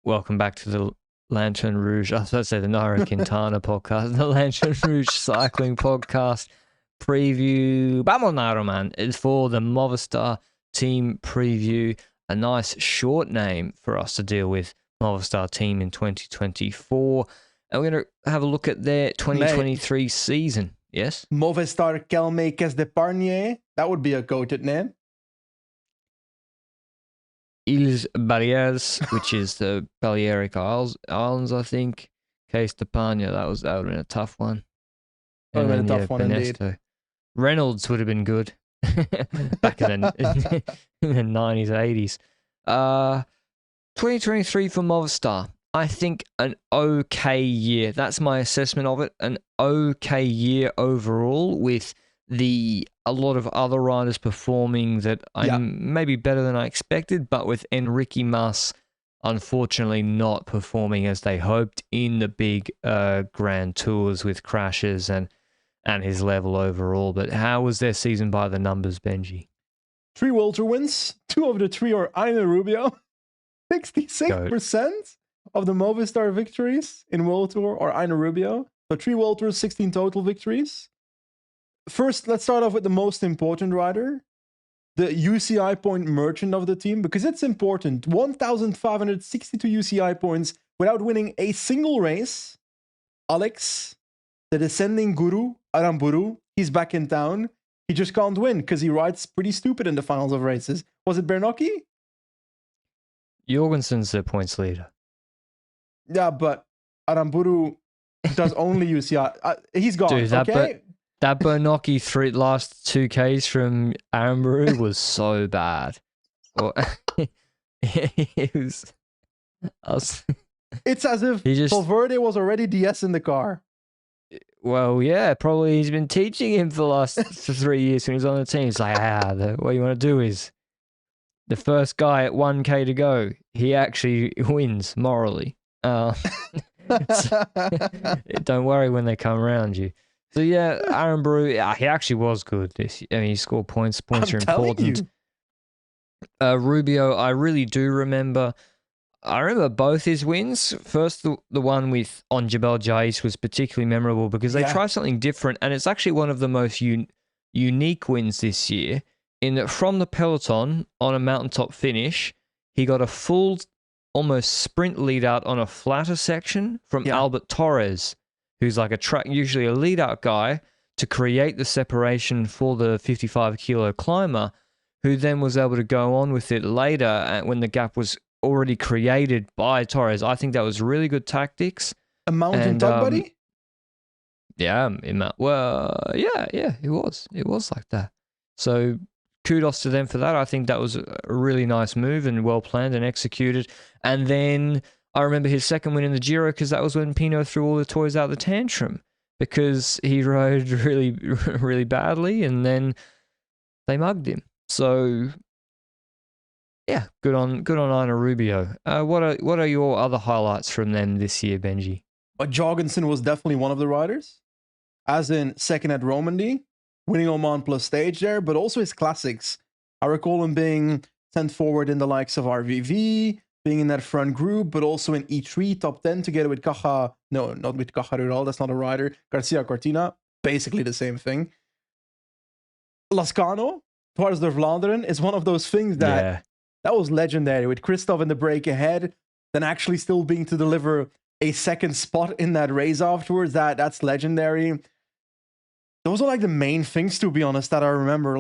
Welcome back to the Lanterne Rouge. I was about to say the Nairo Quintana podcast, the Lanterne Rouge cycling podcast preview. Vamos Nairo, man. It's for the Movistar Team preview. A nice short name for us to deal with. Movistar Team in 2024. And we're going to have a look at their 2023 season. Yes? Movistar Kelmekes d'Epargne. That would be a goated name. Îles Barrières, which is the Balearic Islands, I think. Case d'Epargne, that would have been a tough one. That would have been a tough one, indeed. Reynolds would have been good back in the 90s, 80s. 2023 for Movistar. I think an okay year. That's my assessment of it. An okay year overall with a lot of other riders performing that I'm maybe better than I expected, but with Enrique Mas unfortunately not performing as they hoped in the big Grand Tours with crashes and his level overall. But how was their season by the numbers, Benji? 3 World Tour wins. 2 of the 3 are Aina Rubio. 66% of the Movistar victories in World Tour are Aina Rubio. So 3 World Tours, 16 total victories. First, let's start off with the most important rider, the UCI point merchant of the team, because it's important. 1,562 UCI points without winning a single race. Alex, the descending guru, Aramburu, he's back in town. He just can't win because he rides pretty stupid in the finals of races. Was it Bernocchi? Jorgensen's the points leader. Yeah, but Aramburu does only UCI. He's gone, Dude, okay? That Bernocchi last 2Ks from Aramburu was so bad. It was... It's as if Valverde was already DS in the car. Well, yeah, probably he's been teaching him for the last 3 years when he's on the team. He's like, what you want to do is the first guy at 1K to go, he actually wins morally. So, don't worry when they come around you. So yeah, Aramburu, he actually was good. He scored points. Points are important. Rubio, I really do remember. I remember both his wins. First, the one on Jebel Jais was particularly memorable because they tried something different, and it's actually one of the most unique wins this year. In that, from the peloton on a mountaintop finish, he got a full, almost sprint lead out on a flatter section from Albert Torres, who's like usually a lead out guy, to create the separation for the 55 kilo climber, who then was able to go on with it later when the gap was already created by Torres. I think that was really good tactics. A mountain dog buddy? Yeah, it was like that. So kudos to them for that. I think that was a really nice move and well planned and executed. And then I remember his second win in the Giro because that was when Pinot threw all the toys out the tantrum because he rode really, really badly and then they mugged him. So yeah, good on Aina Rubio. What are your other highlights from them this year, Benji? Jorgensen was definitely one of the riders, as in second at Romandy, winning Oman plus stage there, but also his classics. I recall him being sent forward in the likes of RVV, being in that front group, but also in E3 top 10 together with Caja. No, not with Caja Rural, that's not a rider. Garcia Cortina, basically the same thing. Lascano, Tours de Vlaanderen, is one of those things that was legendary, with Christoph in the break ahead, then actually still being to deliver a second spot in that race afterwards. That's legendary. Those are like the main things, to be honest, that I remember.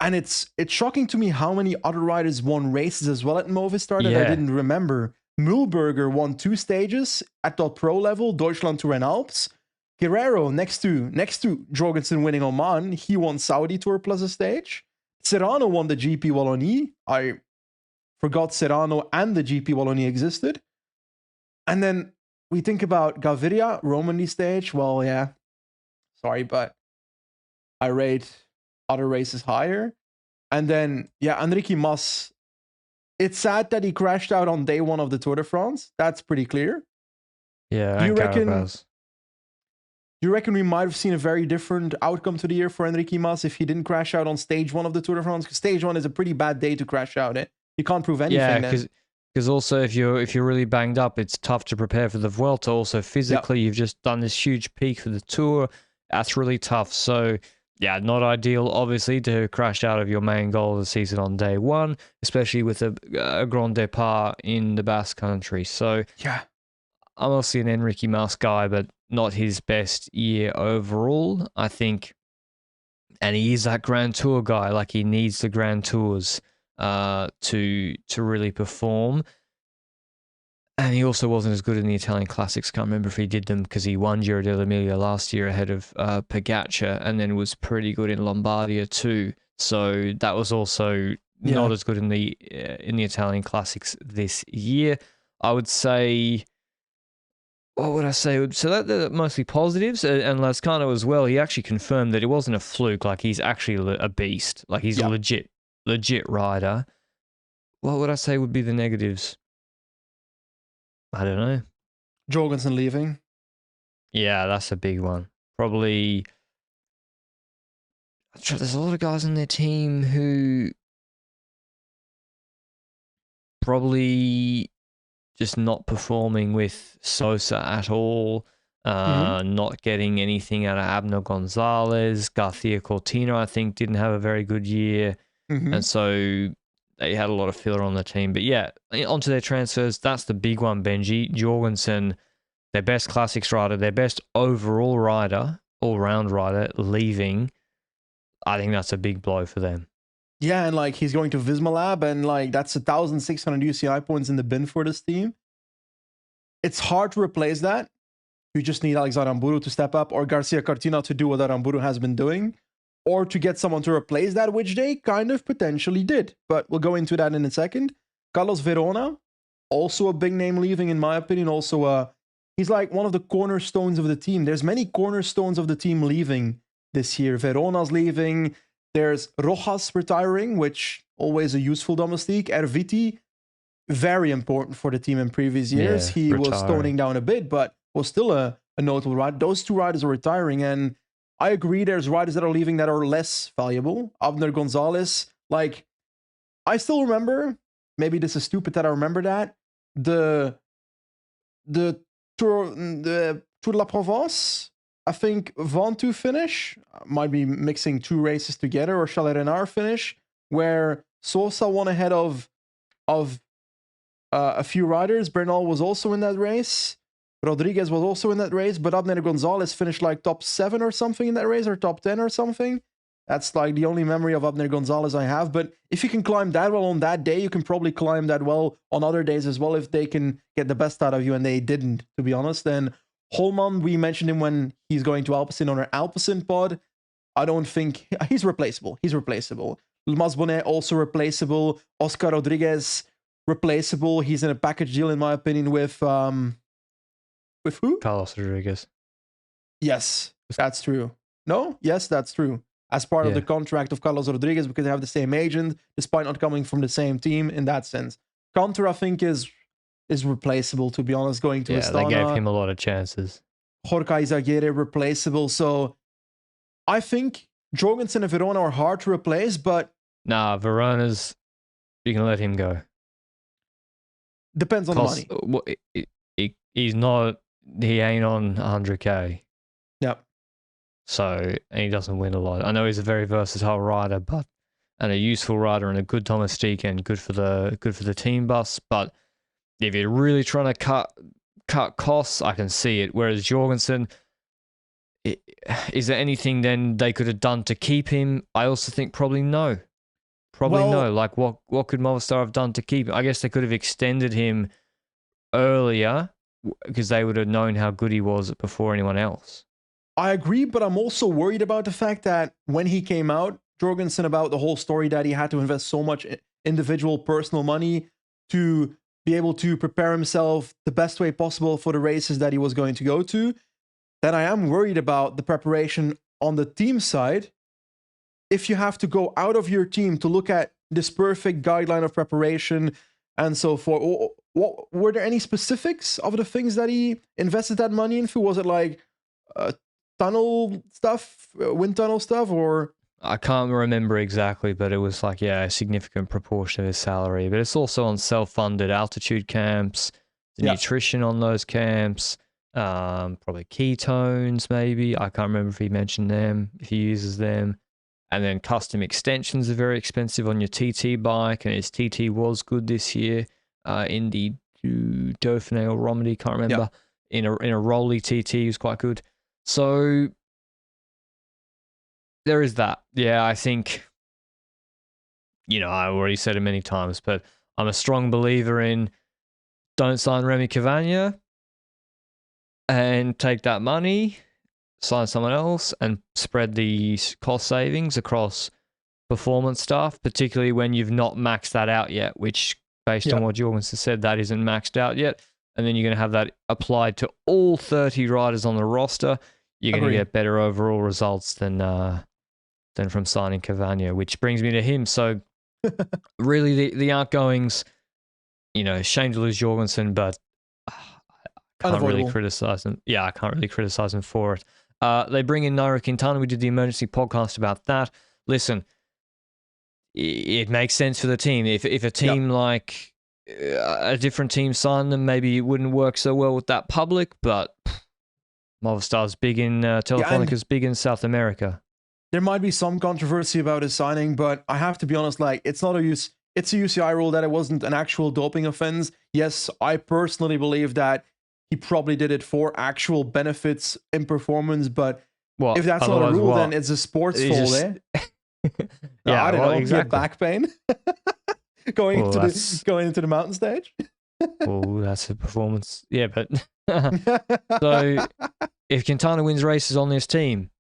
And it's shocking to me how many other riders won races as well at Movistar that I didn't remember. Mühlberger won 2 stages at the pro level, Deutschland Tour and Alps. Guerrero, next to Jorgensen winning Oman, he won Saudi Tour plus a stage. Serrano won the GP Wallonie. I forgot Serrano and the GP Wallonie existed. And then we think about Gaviria, Romandy stage. Well, yeah, sorry, but I rate other races higher. And then, Enrique Mas. It's sad that he crashed out on day 1 of the Tour de France. That's pretty clear. Yeah, Do you reckon we might have seen a very different outcome to the year for Enrique Mas if he didn't crash out on stage 1 of the Tour de France? Because stage 1 is a pretty bad day to crash out. You can't prove anything then. Because also, if you're really banged up, it's tough to prepare for the Vuelta. Also, physically, you've just done this huge peak for the Tour. That's really tough. So, yeah, not ideal, obviously, to crash out of your main goal of the season on day one, especially with a Grand Depart in the Basque Country. So, yeah, I'm obviously an Enrique Mas guy, but not his best year overall, I think. And he is that Grand Tour guy. Like, he needs the Grand Tours to really perform. And he also wasn't as good in the Italian Classics. Can't remember if he did them because he won Giro dell'Emilia last year ahead of Pogacar, and then was pretty good in Lombardia too. So that was also not as good in the Italian Classics this year. I would say, what would I say? So that they're mostly positives, and Lascano as well. He actually confirmed that it wasn't a fluke. Like, he's actually a beast. Like, he's a legit rider. What would I say would be the negatives? I don't know. Jorgensen leaving. Yeah, that's a big one. Probably, there's a lot of guys on their team who probably just not performing with Sosa at all, not getting anything out of Abner Gonzalez. Garcia Cortina, I think, didn't have a very good year. And so they had a lot of filler on the team. But yeah, onto their transfers, that's the big one, Benji. Jorgensen, their best classics rider, their best overall rider, all-round rider, leaving. I think that's a big blow for them. Yeah, and like, he's going to Visma Lab, and like, that's 1,600 UCI points in the bin for this team. It's hard to replace that. You just need Alexander Aramburu to step up, or Garcia Cortina to do what Aramburu has been doing, or to get someone to replace that, which they kind of potentially did. But we'll go into that in a second. Carlos Verona, also a big name leaving, in my opinion. Also, he's like one of the cornerstones of the team. There's many cornerstones of the team leaving this year. Verona's leaving. There's Rojas retiring, which always a useful domestique. Erviti, very important for the team in previous years. He was toning down a bit, but was still a notable rider. Those two riders are retiring, and I agree there's riders that are leaving that are less valuable. Abner Gonzalez, like, I still remember, maybe this is stupid that I remember that, the Tour de la Provence, I think Ventoux finish, might be mixing two races together, or Chalet Renard finish, where Sosa won ahead of a few riders. Bernal was also in that race. Rodriguez was also in that race, but Abner Gonzalez finished like top 7 or something in that race, or top 10 or something. That's like the only memory of Abner Gonzalez I have. But if you can climb that well on that day, you can probably climb that well on other days as well, if they can get the best out of you, and they didn't, to be honest. And Holman, we mentioned him when he's going to Alpecin on our Alpecin pod. I don't think he's replaceable. He's replaceable. Mas Bonnet also replaceable. Oscar Rodriguez replaceable. He's in a package deal, in my opinion, with who? Carlos Rodriguez. Yes, that's true. No? Yes, that's true. As part of the contract of Carlos Rodriguez, because they have the same agent, despite not coming from the same team in that sense. Cantor, I think, is replaceable, to be honest, going to Astana. They gave him a lot of chances. Jorge Izaguirre replaceable. So I think Jorgensen and Verona are hard to replace, but... Nah, Verona's... You can let him go. Depends on the money. He's not... He ain't on 100k. Yep. So, and he doesn't win a lot. I know he's a very versatile rider, and a useful rider, and a good domestique, and good for the team bus. But if you're really trying to cut costs, I can see it. Whereas Jorgensen, is there anything then they could have done to keep him? I also think probably no. No. Like, what could Movistar have done to keep him? I guess they could have extended him earlier, because they would have known how good he was before anyone else. I agree, but I'm also worried about the fact that when he came out, Jorgensen, about the whole story that he had to invest so much individual personal money to be able to prepare himself the best way possible for the races that he was going to go to, then I am worried about the preparation on the team side. If you have to go out of your team to look at this perfect guideline of preparation and so forth, were there any specifics of the things that he invested that money into? Was it like tunnel stuff, wind tunnel stuff, or I can't remember exactly, but it was like, yeah, a significant proportion of his salary. But it's also on self-funded altitude camps, the nutrition on those camps, probably ketones maybe. I can't remember if he mentioned them, if he uses them. And then custom extensions are very expensive on your TT bike, and his TT was good this year in the Dauphiné or Romandie, can't remember. In a Rolly TT, he was quite good. So there is that. Yeah, I think, I already said it many times, but I'm a strong believer in don't sign Remy Cavagna and take that money, sign someone else, and spread the cost savings across performance stuff, particularly when you've not maxed that out yet, which, based on what Jorgensen said, that isn't maxed out yet. And then you're going to have that applied to all 30 riders on the roster. You're going to get better overall results than from signing Cavagna, which brings me to him. So really the outgoings, shame to lose Jorgensen, but I can't really criticize him. Yeah, I can't really criticize him for it. They bring in Nairo Quintana. We did the emergency podcast about that. Listen, it makes sense for the team. If a team like a different team signed them, maybe it wouldn't work so well with that public, but Movistar's big in, Telefonica's big in South America. There might be some controversy about his signing, but I have to be honest, it's not it's a UCI rule that it wasn't an actual doping offense. Yes, I personally believe that he probably did it for actual benefits in performance, but if that's not a rule, then it's a sports fault, eh? Yeah, I don't know. Exactly. Back pain going into the mountain stage. Oh, that's a performance. Yeah, but so if Quintana wins races on this team,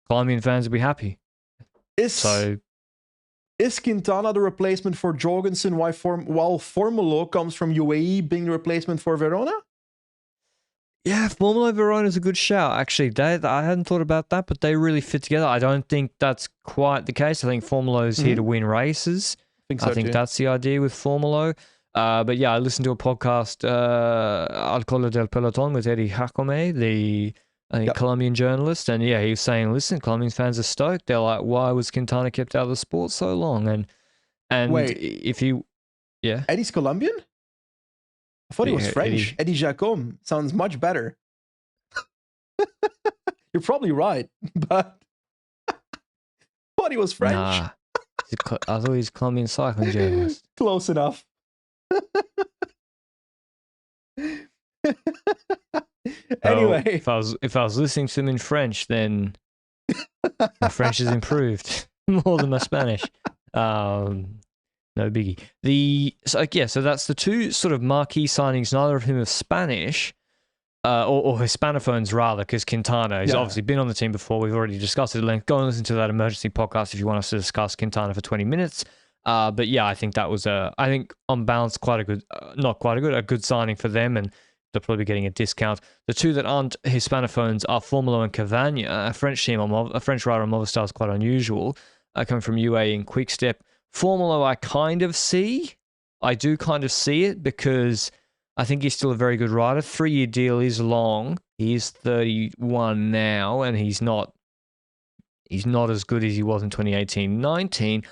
Colombian fans will be happy. Is Quintana the replacement for Jorgensen while Formolo comes from UAE being the replacement for Verona? Yeah, Formolo Verona is a good shout. Actually, I hadn't thought about that, but they really fit together. I don't think that's quite the case. I think Formolo is here to win races. I think that's the idea with Formolo. But yeah, I listened to a podcast, Al Colo del Peloton, with Eddie Jacome, the Colombian journalist, and yeah, he was saying, listen, Colombian fans are stoked. They're like, why was Quintana kept out of the sport so long? And wait, if you, Eddie's Colombian? I thought he was French. Eddie Jacome sounds much better. You're probably right, but I thought he was French. Nah, I thought he was Colombian cycling journalist. Close enough. Anyway, if I was listening to him in French, then my French has improved more than my Spanish. No biggie. So that's the two sort of marquee signings, neither of whom are Spanish, or Hispanophones rather, because Quintana has obviously been on the team before. We've already discussed it at length. Go and listen to that emergency podcast if you want us to discuss Quintana for 20 minutes. But yeah, I think that was I think on balance, a good signing for them, and they're probably getting a discount. The two that aren't Hispanophones are Formolo and Cavagna. A French rider on Movistar is quite unusual, coming from UAE and Quickstep. Formolo, I do kind of see it, because I think he's still a very good rider. 3-year deal is long. He is 31 now, and he's not as good as he was in 2018-19,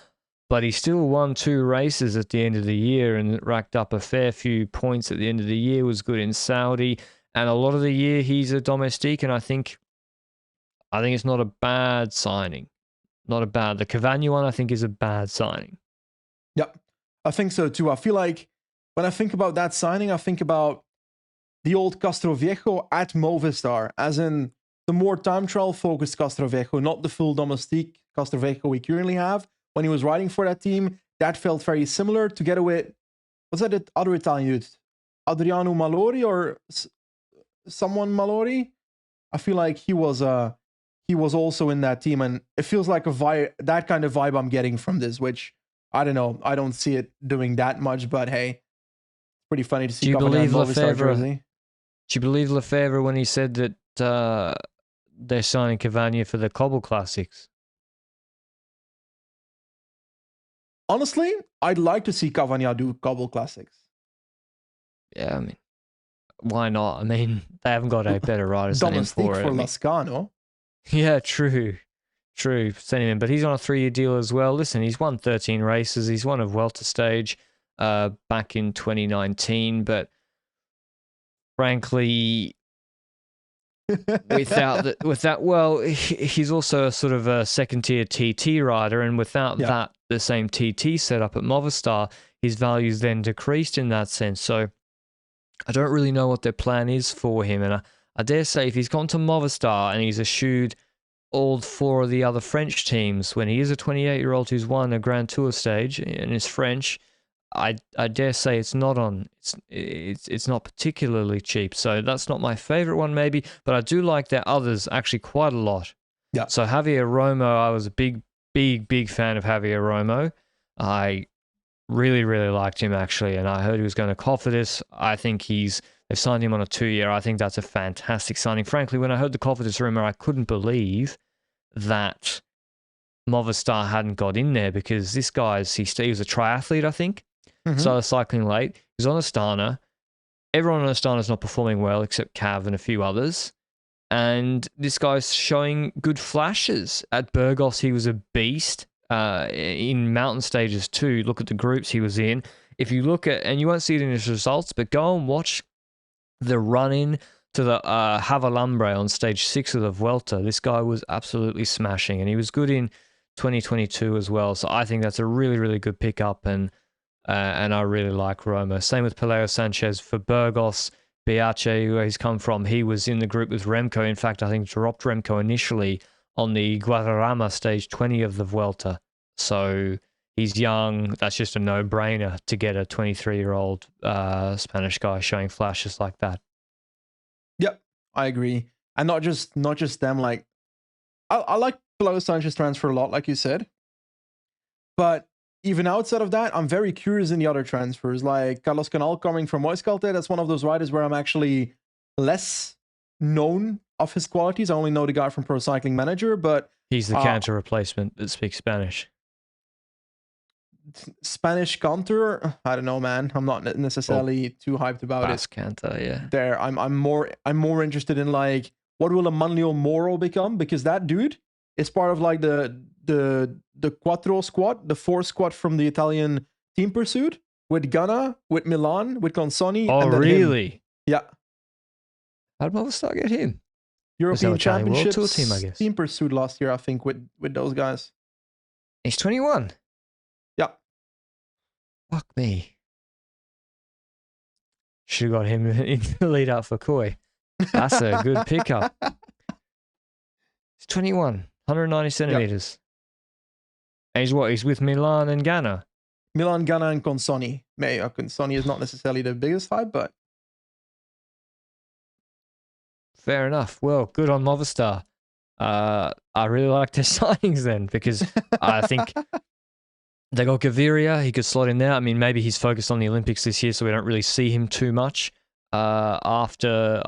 but he still won 2 races at the end of the year and racked up a fair few points at the end of the year, was good in Saudi, and a lot of the year he's a domestique, and I think it's not a bad signing. The Cavagna one, I think, is a bad signing. Yep, I think so too. I feel like when I think about that signing, I think about the old Castroviejo at Movistar, as in the more time trial focused Castroviejo, not the full domestique Castroviejo we currently have. When he was riding for that team, that felt very similar, together with, what's that the other Italian dude? Adriano Malori or someone Malori? I feel like he was also in that team, and it feels like that kind of vibe I'm getting from this, which, I don't know, I don't see it doing that much, but hey, it's pretty funny to see. Do you believe Lefebvre? Do you believe Lefebvre when he said that they're signing Cavagna for the Cobble Classics? Honestly, I'd like to see Cavagna do Cobble Classics. Yeah, I mean, why not? I mean, they haven't got a better riders than him for it. Lascano. Yeah, true. True, send him in. But he's on a 3-year deal as well. Listen, he's won 13 races. He's won a Vuelta stage back in 2019. But frankly, he's also a sort of a second-tier TT rider. And without that, the same TT setup at Movistar, his value's then decreased in that sense. So I don't really know what their plan is for him. And I dare say if he's gone to Movistar and he's eschewed all 4 of the other French teams, when he is a 28-year-old who's won a Grand Tour stage and is French, I dare say it's not particularly cheap. So that's not my favorite one maybe, but I do like their others actually quite a lot. Yeah. So Javier Romo, I was a big fan of Javier Romo. I really, really liked him actually, and I heard he was going to Cofidis. I think they've signed him on a 2-year. I think that's a fantastic signing. Frankly, when I heard the Cofidis rumor, I couldn't believe that Movistar hadn't got in there, because this guy's he was a triathlete, I think. Started cycling late. He's on Astana. Everyone on Astana's not performing well except Cav and a few others. And this guy's showing good flashes. At Burgos, he was a beast. In mountain stages too. Look at the groups he was in. If you look at, and you won't see it in his results, but go and watch the run-in to the Havalambre on stage 6 of the Vuelta. This guy was absolutely smashing, and he was good in 2022 as well. So I think that's a really, really good pickup, and I really like Romo. Same with Peleo Sanchez for Burgos. Biache, where he's come from, he was in the group with Remco. In fact, I think dropped Remco initially on the Guadarrama stage 20 of the Vuelta. So he's young. That's just a no-brainer to get a 23-year-old Spanish guy showing flashes like that. Yep, I agree. And not just them. Like, I like Peleo Sanchez transfer a lot, like you said. But even outside of that, I'm very curious in the other transfers. Like Carlos Canal coming from Moiscalte, that's one of those riders where I'm actually less known of his qualities. I only know the guy from Pro Cycling Manager, but he's the counter replacement that speaks Spanish. Spanish counter, I don't know, man. I'm not necessarily too hyped about it. Canter, yeah. There, I'm more interested in like what will a Manlio Moro become, because that dude is part of like the Quattro squad, the 4 squad from the Italian Team Pursuit with Ganna, with Milan, with Consoni. Oh, and then really? Him. Yeah. How did Movistar get him? European Championships World Tour team, I guess. Team Pursuit last year, I think, with those guys. He's 21. Yeah. Fuck me. Should have got him in the lead out for Koi. That's a good pickup. He's 21, 190 centimeters. And he's what? He's with Milan and Ganna. Milan, Ganna, and Consoni. Consoni is not necessarily the biggest hype, but fair enough. Well, good on Movistar. I really like their signings then, because I think they got Gaviria. He could slot in there. I mean, maybe he's focused on the Olympics this year, so we don't really see him too much after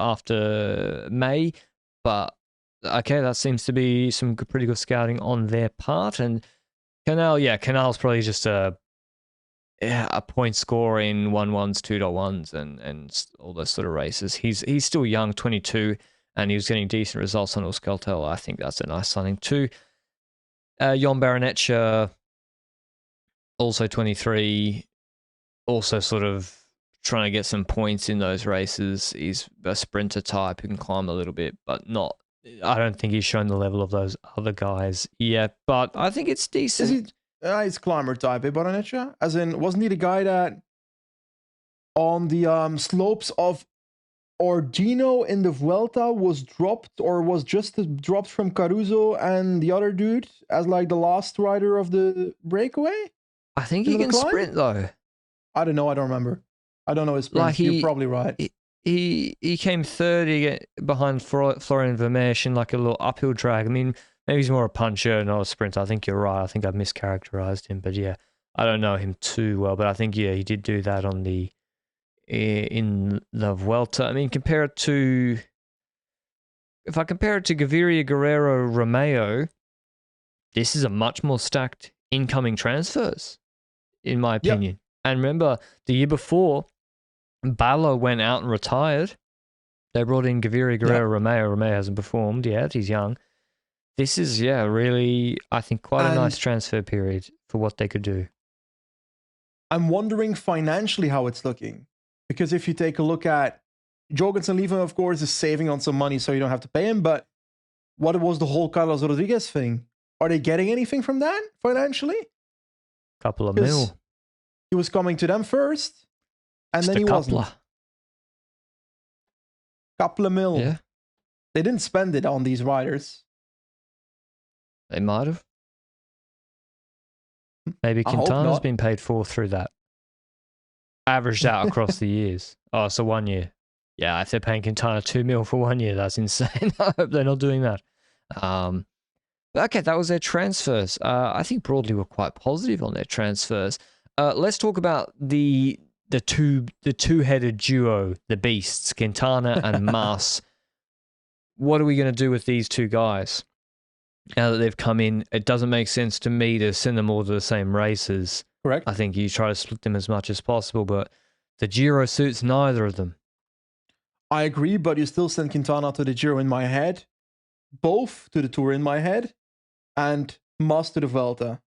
May. But okay, that seems to be some pretty good scouting on their part. And Canal's probably just a point scorer in 1-1s, 2.1s, and all those sort of races. He's still young, 22, and he was getting decent results on Euskaltel. I think that's a nice signing too. Jon Baraneccia, also 23, also sort of trying to get some points in those races. He's a sprinter type who can climb a little bit, but not. I don't think he's shown the level of those other guys yet, but I think it's decent. He's climber type, Baraneccia? As in, wasn't he the guy that on the slopes of Ordino in the Vuelta was dropped, or was just dropped from Caruso and the other dude as like the last rider of the breakaway? I think he can sprint though. I don't know. I don't remember. I don't know his sprint. You're probably right. He came third behind Florian Vermeersch in like a little uphill drag. I mean, maybe he's more a puncher, not a sprinter. I think you're right. I think I've mischaracterized him, but yeah, I don't know him too well. But I think he did do that in the Vuelta. I mean, if I compare it to Gaviria, Guerrero, Romeo, this is a much more stacked incoming transfers, in my opinion. Yep. And remember, the year before, Ballo went out and retired. They brought in Gaviria, Guerrero, Romeo. Romeo hasn't performed yet. He's young. This is, really, I think, quite a nice transfer period for what they could do. I'm wondering financially how it's looking. Because if you take a look at Jorgensen Lieven, of course, is saving on some money so you don't have to pay him. But what was the whole Carlos Rodriguez thing? Are they getting anything from that financially? Couple of mil. He was coming to them first, and Just then he wasn't. Couple of mil. Yeah. They didn't spend it on these riders. They might have. Maybe Quintana's been paid for through that. Averaged out across the years. Oh, so 1 year. Yeah, if they're paying Quintana 2 mil for 1 year, that's insane. I hope they're not doing that. Okay, that was their transfers. I think broadly we're quite positive on their transfers. Let's talk about the two-headed duo, the beasts, Quintana and Mas. What are we going to do with these two guys? Now that they've come in, it doesn't make sense to me to send them all to the same races. Correct. I think you try to split them as much as possible, but the Giro suits neither of them. I agree, but you still send Quintana to the Giro in my head, both to the Tour in my head, and Mas to the Vuelta.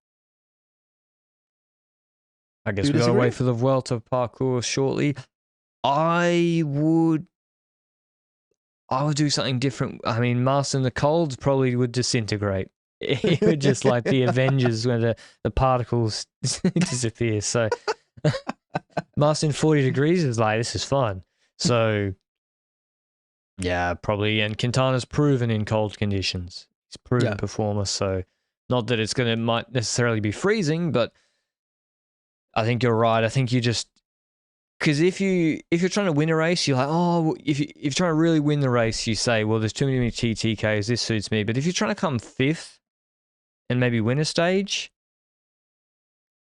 I guess we gotta wait for the Vuelta parcours shortly. I would do something different. I mean, Mas in the cold probably would disintegrate. It would just like the Avengers when the particles disappear. So Mas in 40 degrees is like, this is fun. So yeah, probably. And Quintana's proven in cold conditions. He's a proven performer. So not that it's might necessarily be freezing, but I think you're right. I think you just, because if you're trying to win a race, you're like, oh, if you're trying to really win the race, you say, well, there's too many TTKs, this suits me. But if you're trying to come fifth and maybe win a stage,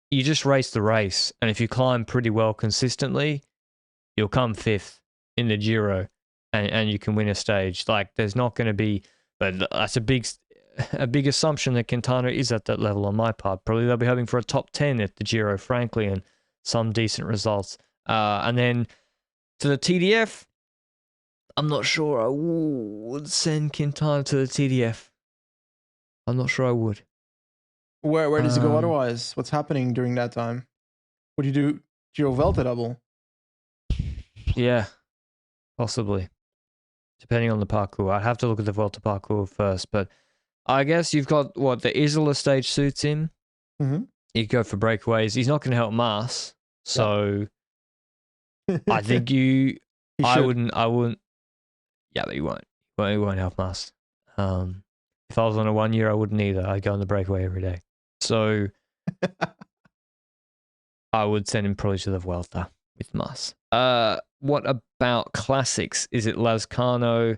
you just race the race. And if you climb pretty well consistently, you'll come fifth in the Giro and you can win a stage. Like, there's not going to be, but that's a big assumption that Quintana is at that level on my part. Probably they'll be hoping for a top 10 at the Giro, frankly, and some decent results. And then to the TDF, I'm not sure I would send Quintana to the TDF. I'm not sure I would. Where does it go otherwise? What's happening during that time? Would you do Giro Vuelta double? Yeah, possibly. Depending on the parcours. I'd have to look at the Vuelta parcours first, but I guess you've got, the Isola stage suits him. Mm-hmm. You go for breakaways. He's not going to help Mas, so I think I wouldn't. Yeah, but he won't. He won't help Mas. If I was on a 1 year, I wouldn't either. I'd go on the breakaway every day. So I would send him probably to the Vuelta with Mas. What about classics? Is it Lazcano,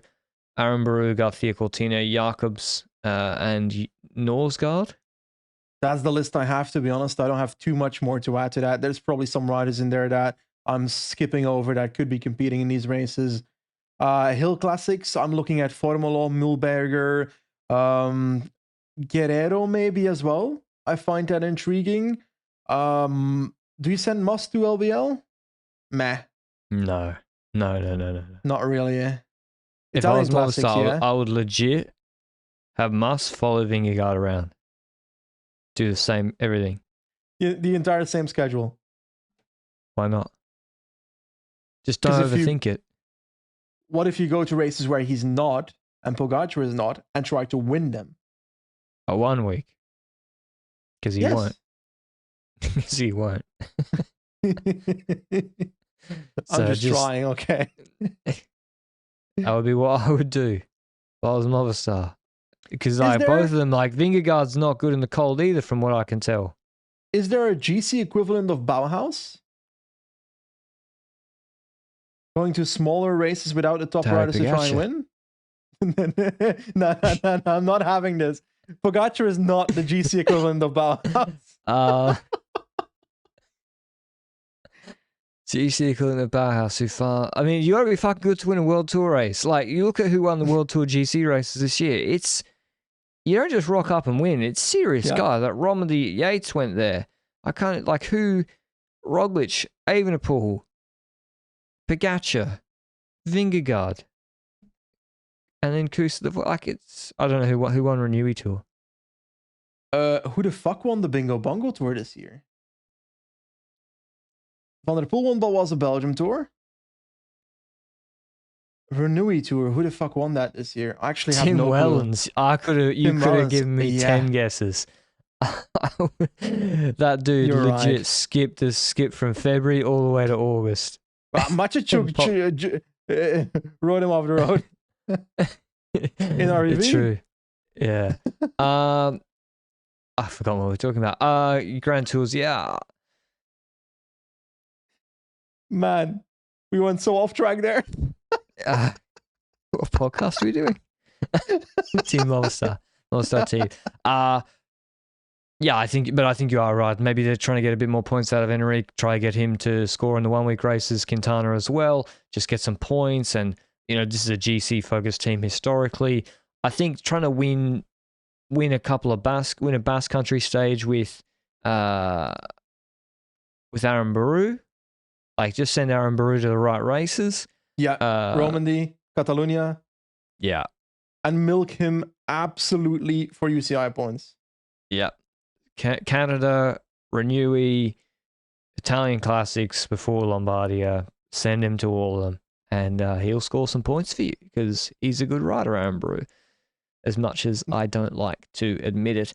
Arambaru, Garcia Cortina, Jacobs, and Norsgaard? That's the list I have, to be honest. I don't have too much more to add to that. There's probably some riders in there that I'm skipping over that could be competing in these races. Hill Classics, I'm looking at Formolo, Mühlberger, Guerrero maybe as well. I find that intriguing. Do you send Mas to LBL? Meh. No. Not really. If I was Movistar, I would legit have Mas follow Vingegaard around. Do the same, everything. The entire same schedule. Why not? Just don't overthink it. What if you go to races where he's not and Pogacar is not and try to win them? 1 week. Because he won't. Because he won't. I'm just trying, okay. That would be what I would do if I was Movistar. Because both of them, Vingegaard's not good in the cold either, from what I can tell. Is there a GC equivalent of Bauhaus? Going to smaller races without the top riders to try and win? No, I'm not having this. Pogacar is not the GC equivalent of Bauhaus. GC equivalent of Bauhaus, who far... I mean, you got to be fucking good to win a World Tour race. Like, you look at who won the World Tour GC races this year. It's... You don't just rock up and win. It's serious guys. Like, Romedy Yates went there. I can't... who... Roglic, Evenepoel, Pogacar, Vingegaard, and then Kusa, like it's, I don't know who won Renewy Tour. Who the fuck won the Bingo Bongo Tour this year? Van der Poel won, but was a Belgium Tour. Renewy Tour. Who the fuck won that this year? I actually have Tim no Wellens. clue. You could have given me 10 guesses. That dude You're legit right. skipped from February all the way to August. Machichuk rode him off the road. In REV. It's true. Yeah. I forgot what we were talking about. Grand Tours, yeah. Man, we went so off track there. What podcast are we doing? Team Movistar Team. Yeah, I think you are right. Maybe they're trying to get a bit more points out of Enrique, try to get him to score in the 1 week races, Quintana as well, just get some points. And, this is a GC focused team historically. I think trying to win a Basque Country stage with Aaron Broe, like just send Aaron Broe to the right races. Yeah, Romandy, Catalunya. Yeah. And milk him absolutely for UCI points. Yeah. Canada, Renewy, Italian Classics before Lombardia, send him to all of them, and he'll score some points for you because he's a good rider, Aaron Broe, as much as I don't like to admit it.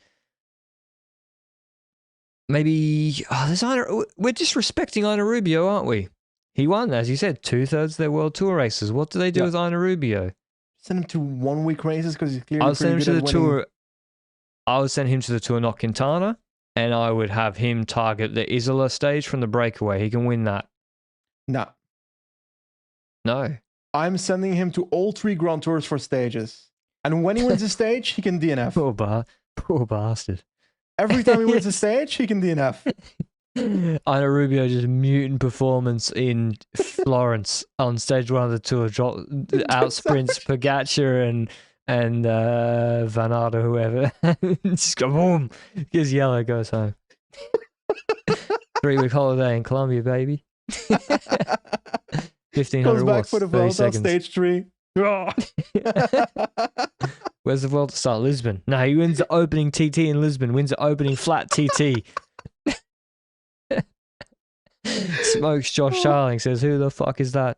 Maybe we're disrespecting Ina Rubio, aren't we? He won, as you said, 2/3 of their World Tour races. What do they do with Ina Rubio? Send him to 1 week races because he's clearly I'll send him to the winning. Tour. I would send him to the Tour, not Quintana, and I would have him target the Isola stage from the breakaway. He can win that. No. I'm sending him to all 3 Grand Tours for stages. And when he wins a stage, he can DNF. Poor bastard. Every time he wins a stage, he can DNF. Ina Rubio just mutant performance in Florence on stage 1 of the Tour. Out sprints Pogacar and Van Aert or whoever. Just go boom. Gives yellow, goes home. 3 week holiday in Colombia, baby. 1500 Goes back watts, for the 30 Vuelta, seconds. stage 3. Where's the Vuelta start? Lisbon. No, he wins the opening TT in Lisbon. Wins the opening flat TT. Smokes Josh Charling. Says, who the fuck is that?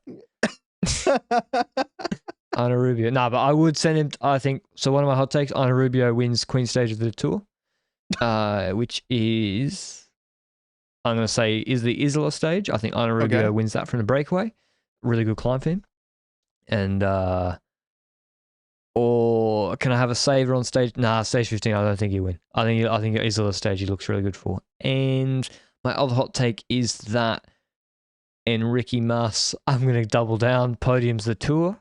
Ina Rubio. No, but I would send him. I think so. One of my hot takes: Ina Rubio wins Queen stage of the Tour, which is, I'm going to say, is the Isola stage. I think Ina Rubio wins that from the breakaway. Really good climb for him. And or can I have a saver on stage? Nah, stage 15. I don't think he'll win. I think Isola stage he looks really good for. And my other hot take is that Enrique Mas. I'm going to double down. Podiums the Tour.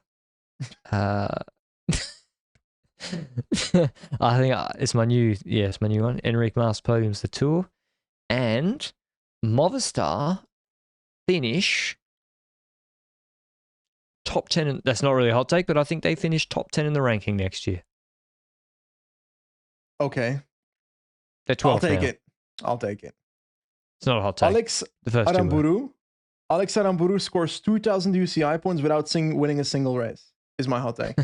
I think it's my new one. Enrique Mas podiums the Tour, and Movistar finish top 10. That's not really a hot take, but I think they finish top 10 in the ranking next year. Okay, they're 12th. I'll take it. It's not a hot take. Alex Aramburu scores 2,000 UCI points without winning a single race. Is my hot take.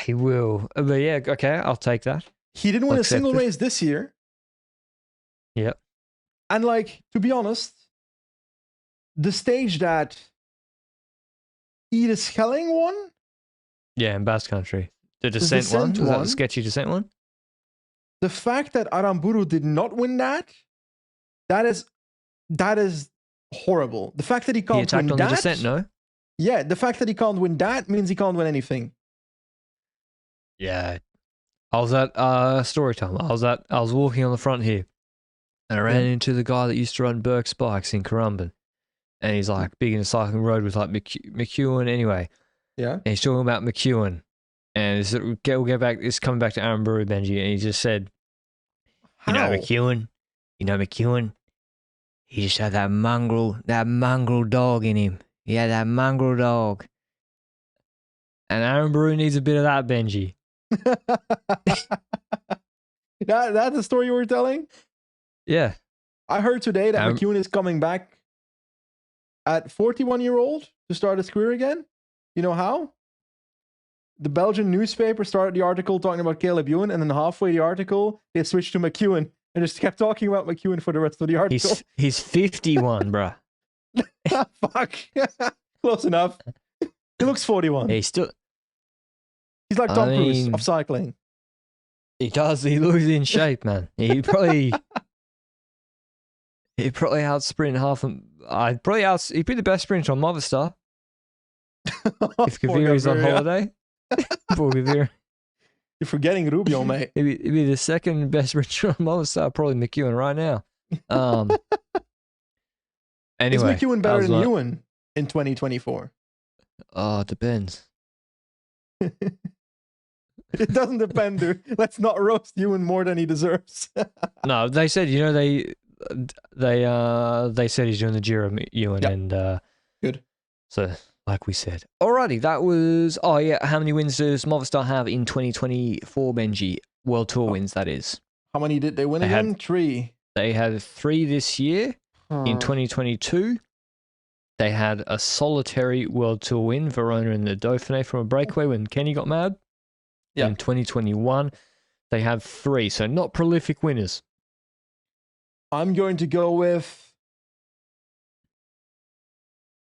He will. But yeah, okay, I'll take that. He didn't win a single race this year. Yep. And to be honest, the stage that Ida Schelling won? Yeah, in Basque Country. The descent one? Was that the sketchy descent one? The fact that Aramburu did not win that is horrible. The fact that he can't win on that. The descent, no? Yeah, the fact that he can't win that means he can't win anything. Yeah. I was at story time. I was walking on the front here, and I ran into the guy that used to run Burke's bikes in Currumbin. And he's like big in the cycling road with like McEwen anyway. Yeah. And he's talking about McEwen. And we'll get back, it's coming back to Aaron Broe, Benji, and he just said, You know McEwen? He just had that mongrel dog in him. He had that mongrel dog. And Aaron Broe needs a bit of that, Benji. That's the story you were telling? Yeah. I heard today that McEwen is coming back at 41-year-old to start his career again. You know how? the Belgian newspaper started the article talking about Caleb Ewan, and then halfway the article, they switched to McEwen and just kept talking about McEwen for the rest of the article. He's 51, bruh. Fuck. Close enough. He looks 41. He's like Tom Cruise of cycling. He does. He looks in shape, man. He probably out sprint half. He'd be the best sprinter on Movistar. If Gaviria on holiday. Poor Gaviria. You're forgetting Rubio, mate. He'd be the second best sprinter on Movistar, probably McEwen right now. Anyway, is McEwen better than Ewan in 2024? Oh, it depends. It doesn't depend, dude. Let's not roast Ewan more than he deserves. No, they said, they said he's doing the Giro, Ewan, and good. So, like we said. Alrighty, that was... Oh, yeah, how many wins does Movistar have in 2024, Benji? World Tour wins, that is. How many did they win again? 3. They had 3 this year. In 2022, they had a solitary World Tour win, Verona in the Dauphiné from a breakaway when Kenny got mad. Yeah. In 2021, they have 3, so not prolific winners. I'm going to go with...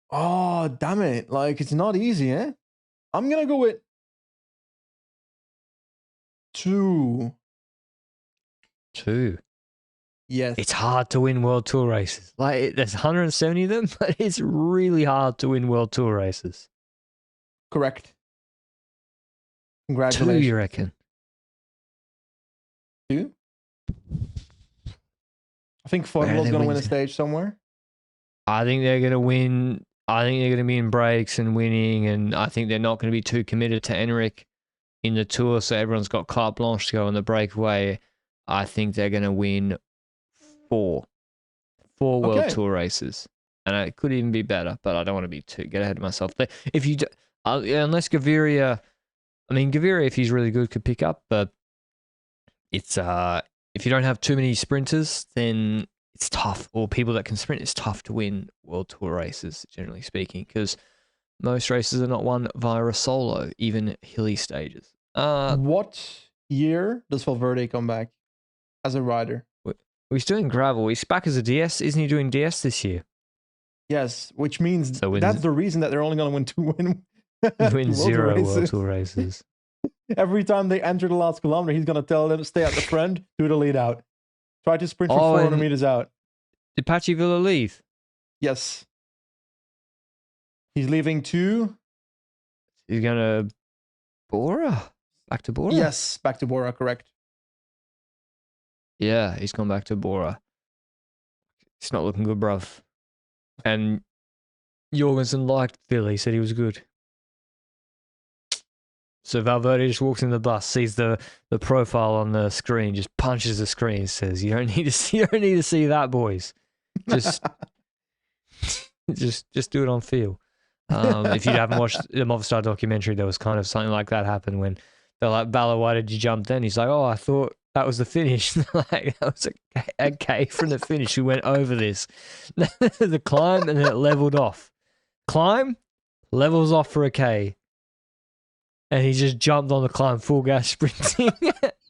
Oh, damn it. Like, it's not easy, eh? I'm going to go with 2. 2. Yes. It's hard to win World Tour races. Like, there's 170 of them, but it's really hard to win World Tour races. Correct. Congratulations. 2, you reckon? 2? I think Formula's going to win a stage somewhere. I think they're going to win. I think they're going to be in breaks and winning, and I think they're not going to be too committed to Enric in the Tour, so everyone's got carte blanche to go on the breakaway. I think they're going to win 4 World Tour races, and it could even be better, but I don't want to get ahead of myself. If you unless Gaviria, Gaviria, if he's really good, could pick up, but it's if you don't have too many sprinters, then it's tough, or people that can sprint, it's tough to win World Tour races, generally speaking, because most races are not won via a solo, even hilly stages. What year does Valverde come back as a rider? He's doing gravel. He's back as a DS. Isn't he doing DS this year? Yes, which means that's the reason that they're only going to win 0 World Tour races. Every time they enter the last kilometer, he's going to tell them, stay at the front, do the lead out. Try to sprint for 400 meters out. Did Pachi Villa leave? Yes. He's leaving too. He's going to Bora? Back to Bora? Yes, back to Bora, correct. Yeah, he's gone back to Bora. It's not looking good, bruv. And Jorgensen liked Villa. He said he was good. So Valverde just walks in the bus, sees the profile on the screen, just punches the screen, says, "You don't need to see that, boys. Just do it on feel." If you haven't watched the Movistar documentary, there was kind of something like that happened when they're like, "Bala, why did you jump then?" He's like, "Oh, I thought that was the finish." Like, that was a K from the finish. We went over this, the climb, and then it leveled off. Climb, levels off for a K. And he just jumped on the climb, full gas sprinting.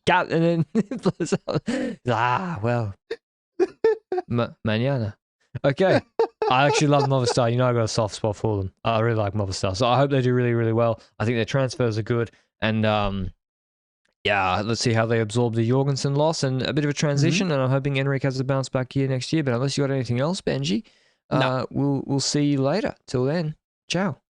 Gap, and then blows up. Well. Mañana. Okay. I actually love Movistar. You know, I got a soft spot for them. I really like Movistar. So I hope they do really, really well. I think their transfers are good. And yeah, let's see how they absorb the Jorgensen loss and a bit of a transition. And I'm hoping Enric has a bounce back year next year. But unless you got anything else, Benji, no. We'll see you later. Till then, ciao.